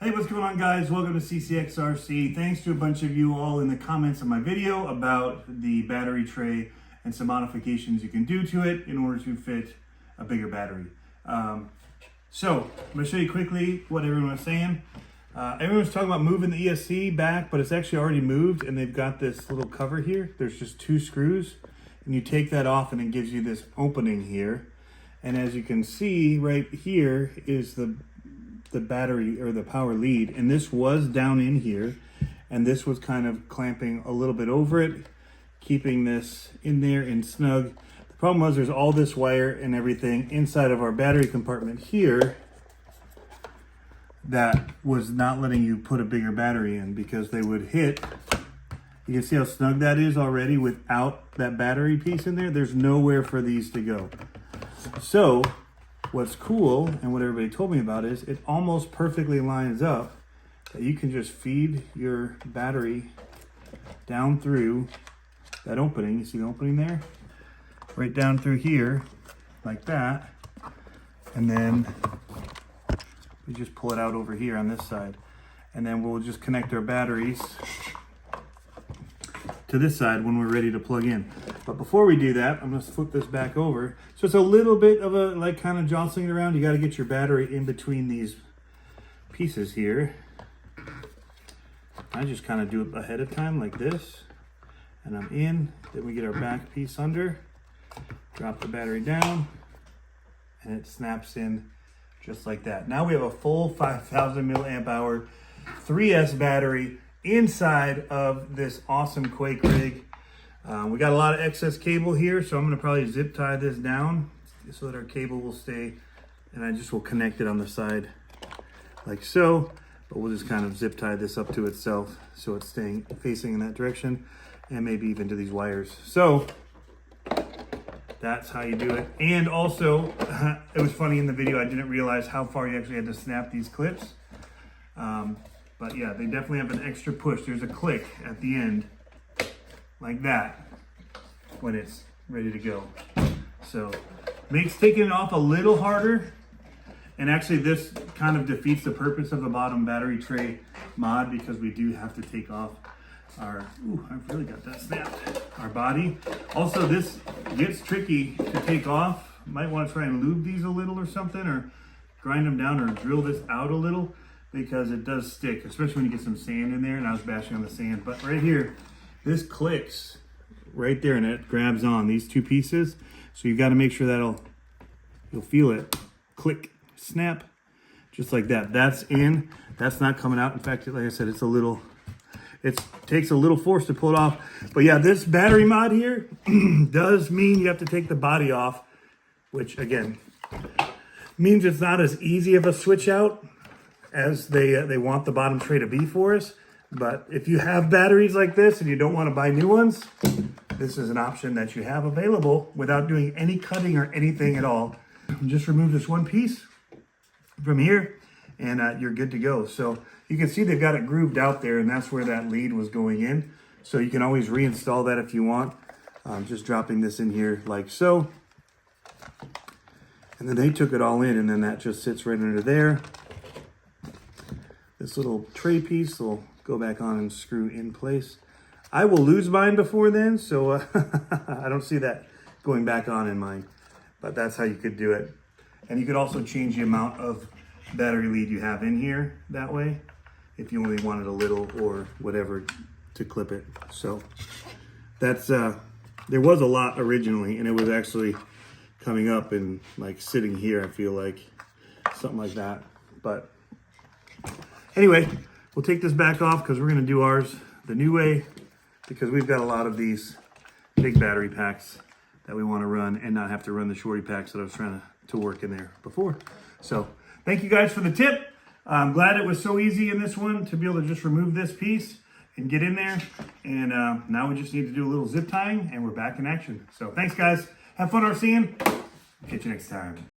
Hey, what's going on, guys? Welcome to CCxRC. Thanks to a bunch of you all in the comments on my video about the battery tray and some modifications you can do to it in order to fit a bigger battery. So I'm going to show you quickly what everyone was saying. Everyone's talking about moving the ESC back, but it's actually already moved, and they've got this little cover here. There's just 2 screws, and you take that off and it gives you this opening here. And as you can see right here is the battery or the power lead, and this was down in here, and this was kind of clamping a little bit over it, keeping this in there and snug. The problem was there's all this wire and everything inside of our battery compartment here that was not letting you put a bigger battery in because they would hit. You can see how snug that is already without that battery piece in there. There's nowhere for these to go. So what's cool, and what everybody told me about, is it almost perfectly lines up that you can just feed your battery down through that opening. You see the opening there? Right down through here, like that. And then we just pull it out over here on this side. And then we'll just connect our batteries to this side when we're ready to plug in. But before we do that, I'm gonna flip this back over. So it's a little bit of a, like, kind of jostling it around. You gotta get your battery in between these pieces here. I just kind of do it ahead of time like this. And I'm in, then we get our back piece under, drop the battery down, and it snaps in just like that. Now we have a full 5,000 milliamp hour 3S battery inside of this awesome Quake rig. We got a lot of excess cable here, so I'm gonna probably zip tie this down so that our cable will stay, and I just will connect it on the side like so, but we'll just kind of zip tie this up to itself so it's staying facing in that direction, and maybe even to these wires. So that's how you do it. And also, it was funny in the video, I didn't realize how far you actually had to snap these clips. But yeah, they definitely have an extra push. There's a click at the end, like that, when it's ready to go. So makes taking it off a little harder. And actually this kind of defeats the purpose of the bottom battery tray mod, because we do have to take off our, ooh, I've really got that snapped, our body. Also, this gets tricky to take off. Might want to try and lube these a little or something, or grind them down, or drill this out a little, because it does stick, especially when you get some sand in there, and I was bashing on the sand. But right here, this clicks right there, and it grabs on these 2 pieces. So you've got to make sure you'll feel it click, snap, just like that. That's in, that's not coming out. In fact, like I said, it takes a little force to pull it off. But yeah, this battery mod here does mean you have to take the body off, which again means it's not as easy of a switch out as they want the bottom tray to be for us. But if you have batteries like this and you don't want to buy new ones, this is an option that you have available without doing any cutting or anything at all. Just remove this one piece from here, and you're good to go. So you can see they've got it grooved out there, and that's where that lead was going in. So you can always reinstall that if you want. Just dropping this in here like so. And then they took it all in, and then that just sits right under there. This little tray piece will go back on and screw in place. I will lose mine before then, so I don't see that going back on in mine. But that's how you could do it. And you could also change the amount of battery lead you have in here that way, if you only wanted a little or whatever to clip it. So that's, there was a lot originally, and it was actually coming up and like sitting here, I feel like, something like that. But anyway, we'll take this back off because we're going to do ours the new way, because we've got a lot of these big battery packs that we want to run and not have to run the shorty packs that I was trying to work in there before. So thank you guys for the tip. I'm glad it was so easy in this one to be able to just remove this piece and get in there. And now we just need to do a little zip tying, and we're back in action. So thanks, guys. Have fun RCing. Catch you next time.